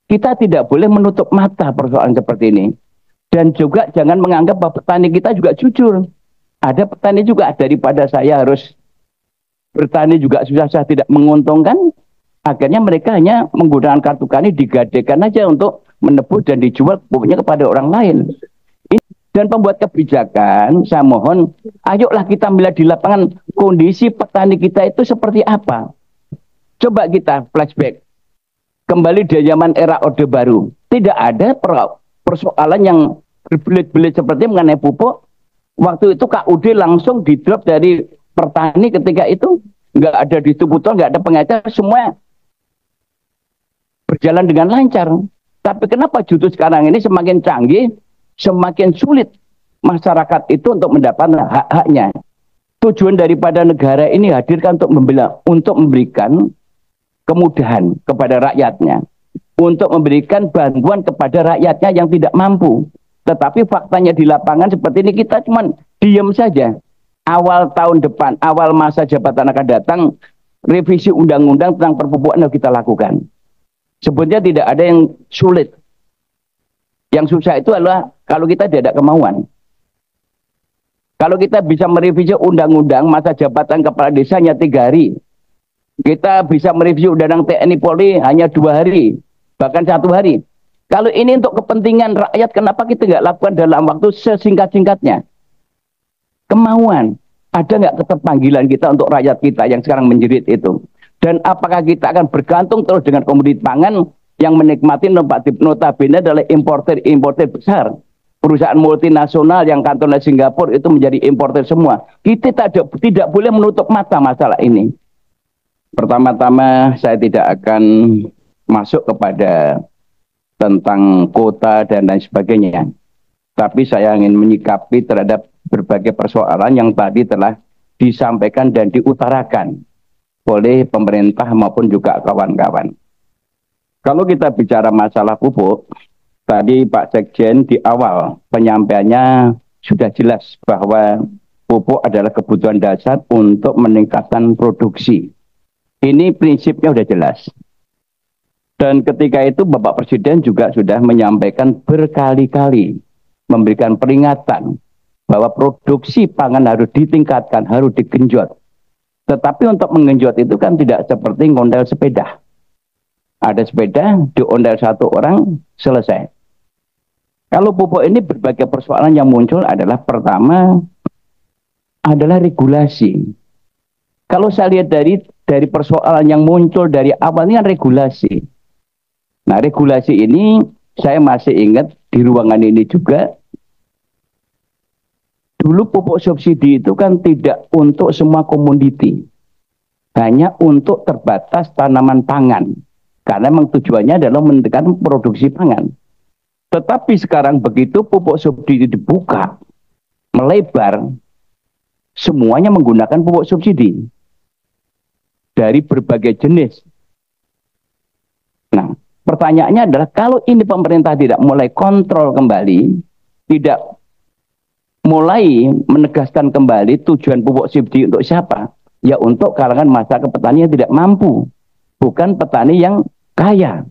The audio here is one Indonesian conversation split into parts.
Kita tidak boleh menutup mata persoalan seperti ini. Dan juga jangan menganggap bahwa petani kita juga jujur. Ada petani juga, daripada saya harus bertani juga susah-susah tidak menguntungkan, akhirnya mereka hanya menggunakan kartu tani digadekan aja untuk menebus dan dijual pupuknya kepada orang lain. Dan pembuat kebijakan, saya mohon, ayolah kita melihat di lapangan kondisi petani kita itu seperti apa. Coba kita flashback kembali di zaman era Orde Baru. Tidak ada persoalan yang berbelit-belit seperti mengenai pupuk. Waktu itu KUD langsung di drop dari petani ketika itu. Nggak ada distributor, nggak ada pengecer, semua berjalan dengan lancar. Tapi kenapa justru sekarang ini semakin canggih, semakin sulit masyarakat itu untuk mendapatkan hak-haknya. Tujuan daripada negara ini hadirkan untuk memberikan kemudahan kepada rakyatnya, untuk memberikan bantuan kepada rakyatnya yang tidak mampu. Tetapi faktanya di lapangan seperti ini, kita cuma diam saja. Awal tahun depan, awal masa jabatan akan datang, revisi undang-undang tentang perpupukkan harus kita lakukan. Sebetulnya tidak ada yang sulit. Yang susah itu adalah kalau kita tidak ada kemauan. Kalau kita bisa merevisi undang-undang masa jabatan kepala desa hanya 3 hari. Kita bisa merevisi undang-undang TNI Polri hanya 2 hari. Bahkan 1 hari. Kalau ini untuk kepentingan rakyat, kenapa kita nggak lakukan dalam waktu sesingkat-singkatnya? Kemauan. Ada nggak keterpanggilan kita untuk rakyat kita yang sekarang menjerit itu? Dan apakah kita akan bergantung terus dengan komoditi pangan yang menikmati notabene adalah importer besar? Perusahaan multinasional yang kantornya Singapura itu menjadi importer semua. Kita tidak boleh menutup mata masalah ini. Pertama-tama saya tidak akan masuk kepada tentang kota dan lain sebagainya. Tapi saya ingin menyikapi terhadap berbagai persoalan yang tadi telah disampaikan dan diutarakan oleh pemerintah maupun juga kawan-kawan. Kalau kita bicara masalah pupuk, tadi Pak Sekjen di awal penyampaiannya sudah jelas bahwa pupuk adalah kebutuhan dasar untuk meningkatkan produksi. Ini prinsipnya sudah jelas. Dan ketika itu Bapak Presiden juga sudah menyampaikan berkali-kali, memberikan peringatan bahwa produksi pangan harus ditingkatkan, harus digenjot. Tetapi untuk menggenjot itu kan tidak seperti ngondel sepeda. Ada sepeda, diondel 1 orang, selesai. Kalau pupuk ini berbagai persoalan yang muncul adalah pertama adalah regulasi. Kalau saya lihat dari persoalan yang muncul dari awal ini kan regulasi. Nah, regulasi ini saya masih ingat di ruangan ini juga. Dulu pupuk subsidi itu kan tidak untuk semua komoditi. Hanya untuk terbatas tanaman pangan. Karena memang tujuannya adalah menekan produksi pangan. Tetapi sekarang begitu pupuk subsidi dibuka, melebar, semuanya menggunakan pupuk subsidi. Dari berbagai jenis. Nah, pertanyaannya adalah kalau ini pemerintah tidak mulai kontrol kembali, tidak mulai menegaskan kembali tujuan pupuk subsidi untuk siapa? Ya untuk kalangan masyarakat petani yang tidak mampu. Bukan petani yang kaya.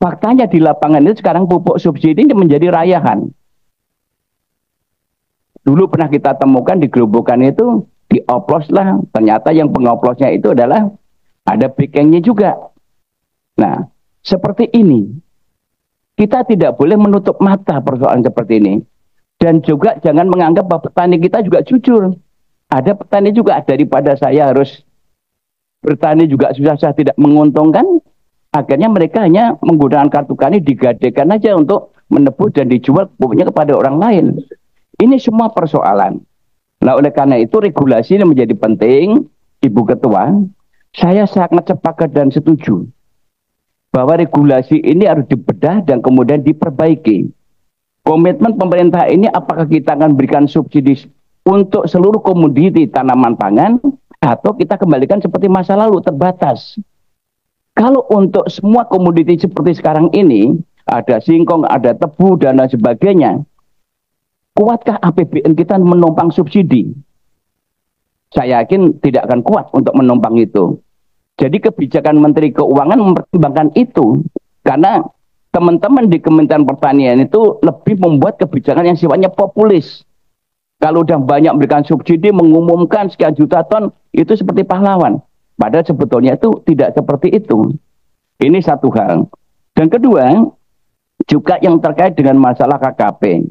Faktanya di lapangan itu sekarang pupuk subsidi ini menjadi rayahan. Dulu pernah kita temukan di gerobokan itu, dioplos lah. Ternyata yang pengoplosnya itu adalah ada backingnya juga. Nah, seperti ini. Kita tidak boleh menutup mata persoalan seperti ini. Dan juga jangan menganggap bahwa petani kita juga jujur. Ada petani juga, daripada saya harus bertani juga susah-susah tidak menguntungkan, akhirnya mereka hanya menggunakan kartu tani digadekan aja untuk menebus dan dijual pupuknya kepada orang lain. Ini semua persoalan. Nah, oleh karena itu regulasi ini menjadi penting, Ibu Ketua. Saya sangat sepakat dan setuju bahwa regulasi ini harus dibedah dan kemudian diperbaiki. Komitmen pemerintah ini apakah kita akan berikan subsidi untuk seluruh komoditi tanaman pangan atau kita kembalikan seperti masa lalu terbatas. Kalau untuk semua komoditi seperti sekarang ini, ada singkong, ada tebu dan lain sebagainya, kuatkah APBN kita menopang subsidi? Saya yakin tidak akan kuat untuk menopang itu. Jadi kebijakan Menteri Keuangan mempertimbangkan itu. Karena teman-teman di Kementerian Pertanian itu lebih membuat kebijakan yang sifatnya populis. Kalau udah banyak memberikan subsidi, mengumumkan sekian juta ton, itu seperti pahlawan. Padahal sebetulnya itu tidak seperti itu. Ini satu hal. Dan kedua, juga yang terkait dengan masalah KKP.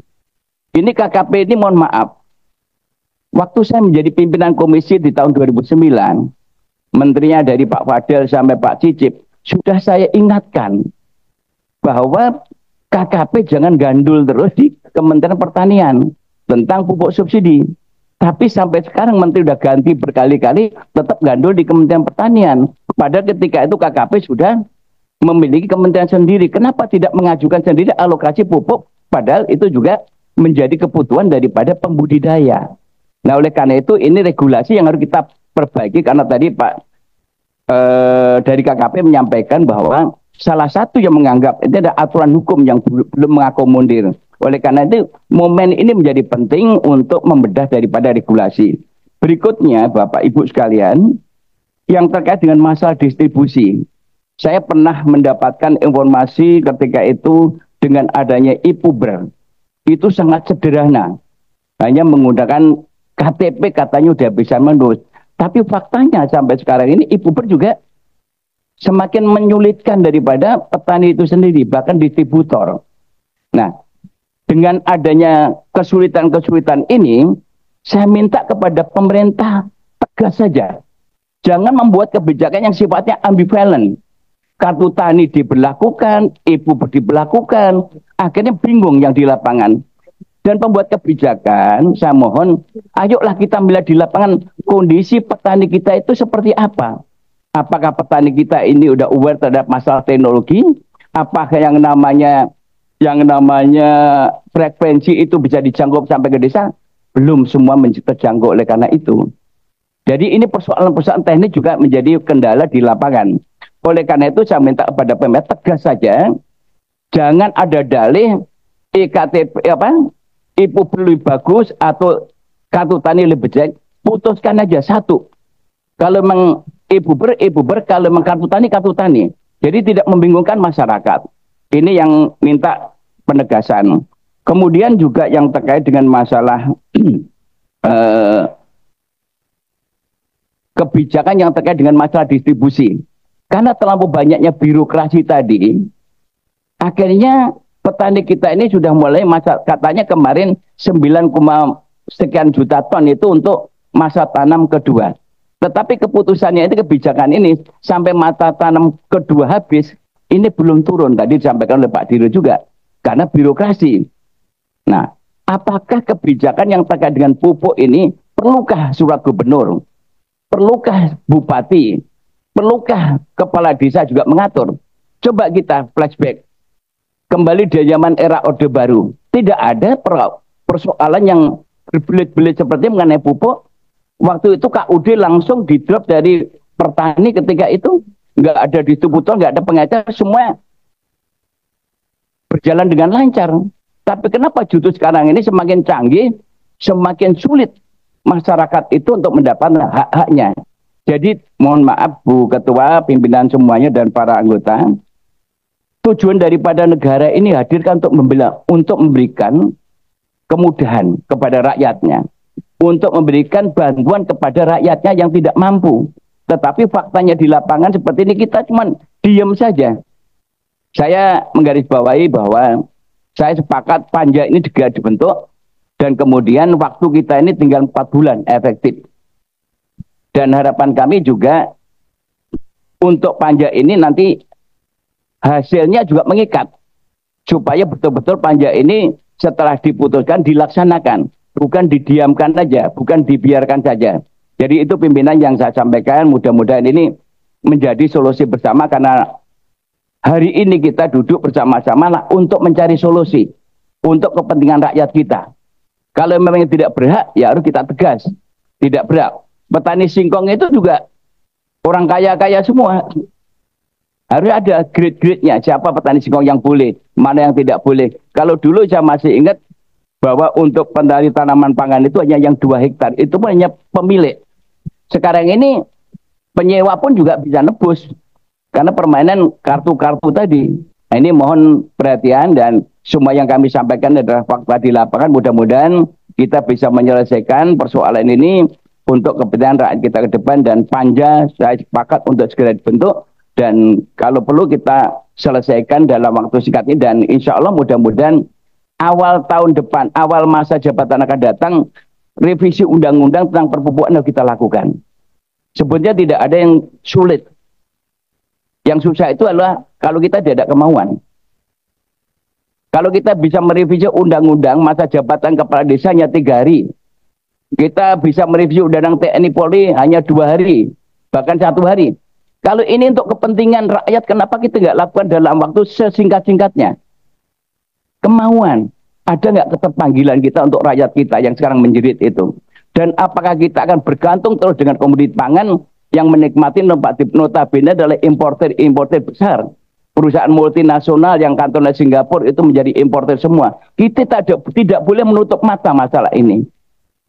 Ini KKP ini mohon maaf. Waktu saya menjadi pimpinan komisi di tahun 2009, menterinya dari Pak Fadel sampai Pak Cicip, sudah saya ingatkan bahwa KKP jangan gandul terus di Kementerian Pertanian tentang pupuk subsidi. Tapi sampai sekarang menteri sudah ganti berkali-kali, tetap gandul di Kementerian Pertanian. Padahal ketika itu KKP sudah memiliki kementerian sendiri. Kenapa tidak mengajukan sendiri alokasi pupuk? Padahal itu juga menjadi kebutuhan daripada pembudidaya. Nah, oleh karena itu ini regulasi yang harus kita perbaiki, karena tadi Pak dari KKP menyampaikan bahwa salah satu yang menganggap itu ada aturan hukum yang belum mengakomodir. Oleh karena itu momen ini menjadi penting untuk membedah daripada regulasi. Berikutnya Bapak Ibu sekalian, yang terkait dengan masalah distribusi. Saya pernah mendapatkan informasi ketika itu dengan adanya e-puber. Itu sangat sederhana. Hanya menggunakan KTP katanya udah bisa menulis. Tapi faktanya sampai sekarang ini e-puber juga semakin menyulitkan daripada petani itu sendiri, bahkan distributor. Nah, dengan adanya kesulitan-kesulitan ini, saya minta kepada pemerintah tegas saja. Jangan membuat kebijakan yang sifatnya ambivalen. Kartu tani diberlakukan, e-puber diberlakukan, akhirnya bingung yang di lapangan. Dan pembuat kebijakan, saya mohon, ayolah kita melihat di lapangan kondisi petani kita itu seperti apa. Apakah petani kita ini udah aware terhadap masalah teknologi? Apakah yang namanya frekuensi itu bisa dijangkau sampai ke desa? Belum semua terjangkau oleh karena itu. Jadi ini persoalan-persoalan teknis juga menjadi kendala di lapangan. Oleh karena itu saya minta kepada pemerintah tegas saja, jangan ada dalih e-KTP e-puber lebih bagus atau kartu tani lebih jelek, putuskan aja satu. Kalau memang e-puber, kalau memang kartu tani. Jadi tidak membingungkan masyarakat. Ini yang minta penegasan. Kemudian juga yang terkait dengan masalah kebijakan yang terkait dengan masalah distribusi. Karena terlalu banyaknya birokrasi tadi, akhirnya petani kita ini sudah mulai katanya kemarin 9, sekian juta ton itu untuk masa tanam kedua. Tetapi keputusannya itu kebijakan ini sampai masa tanam kedua habis, ini belum turun. Tadi disampaikan oleh Pak Diro juga. Karena birokrasi. Nah, apakah kebijakan yang terkait dengan pupuk ini, perlukah surat gubernur? Perlukah bupati? Perlukah kepala desa juga mengatur? Coba kita flashback. Kembali di zaman era Orde Baru. Tidak ada persoalan yang berbelit-belit seperti mengenai pupuk. Waktu itu KUD langsung di-drop dari petani ketika itu. Nggak ada distributor, nggak ada pengecer, semua berjalan dengan lancar. Tapi kenapa justru sekarang ini semakin canggih, semakin sulit masyarakat itu untuk mendapatkan hak-haknya. Jadi mohon maaf Bu Ketua, pimpinan semuanya dan para anggota, tujuan daripada negara ini hadirkan untuk memberikan kemudahan kepada rakyatnya, untuk memberikan bantuan kepada rakyatnya yang tidak mampu. Tetapi faktanya di lapangan seperti ini kita cuma diam saja. Saya menggarisbawahi bahwa saya sepakat panja ini juga dibentuk dan kemudian waktu kita ini tinggal 4 bulan efektif. Dan harapan kami juga untuk panja ini nanti hasilnya juga mengikat. Supaya betul-betul panja ini setelah diputuskan dilaksanakan. Bukan didiamkan saja, bukan dibiarkan saja. Jadi itu pimpinan yang saya sampaikan, mudah-mudahan ini menjadi solusi bersama karena hari ini kita duduk bersama-sama lah untuk mencari solusi. Untuk kepentingan rakyat kita. Kalau memang tidak berhak, ya harus kita tegas. Tidak berhak. Petani singkong itu juga orang kaya-kaya semua. Harus ada grade-grade-nya. Siapa petani singkong yang boleh, mana yang tidak boleh. Kalau dulu saya masih ingat bahwa untuk petani tanaman pangan itu hanya yang 2 hektar. Itu pun hanya pemilik. Sekarang ini penyewa pun juga bisa nebus. Karena permainan kartu-kartu tadi. Nah, ini mohon perhatian dan semua yang kami sampaikan adalah fakta di lapangan. Mudah-mudahan kita bisa menyelesaikan persoalan ini untuk kepentingan rakyat kita ke depan, dan Panja saya sepakat untuk segera dibentuk dan kalau perlu kita selesaikan dalam waktu singkat ini, dan insya Allah mudah-mudahan awal tahun depan, awal masa jabatan akan datang, revisi undang-undang tentang perpupuk harus kita lakukan. Sebetulnya tidak ada yang sulit. Yang susah itu adalah kalau kita tidak ada kemauan. Kalau kita bisa merevisi undang-undang masa jabatan kepala desa hanya 3 hari. Kita bisa merevisi undang-undang TNI Polri hanya 2 hari. Bahkan 1 hari. Kalau ini untuk kepentingan rakyat, kenapa kita nggak lakukan dalam waktu sesingkat-singkatnya? Kemauan. Ada nggak keterpanggilan kita untuk rakyat kita yang sekarang menjerit itu? Dan apakah kita akan bergantung terus dengan komoditi pangan yang menikmati notabene adalah importer besar. Perusahaan multinasional yang kantornya Singapura itu menjadi importer semua. Kita tidak boleh menutup mata masalah ini.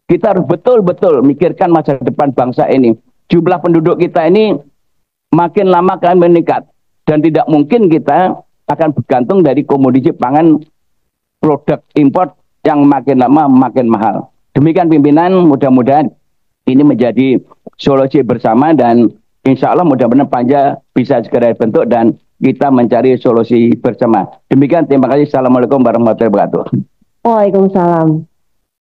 Kita harus betul-betul mikirkan masa depan bangsa ini. Jumlah penduduk kita ini makin lama akan meningkat. Dan tidak mungkin kita akan bergantung dari komoditi pangan produk import yang makin lama makin mahal. Demikian pimpinan, mudah-mudahan ini menjadi solusi bersama dan insya Allah mudah-mudahan Panja bisa segera dibentuk dan kita mencari solusi bersama. Demikian, terima kasih. Assalamualaikum warahmatullahi wabarakatuh. Waalaikumsalam.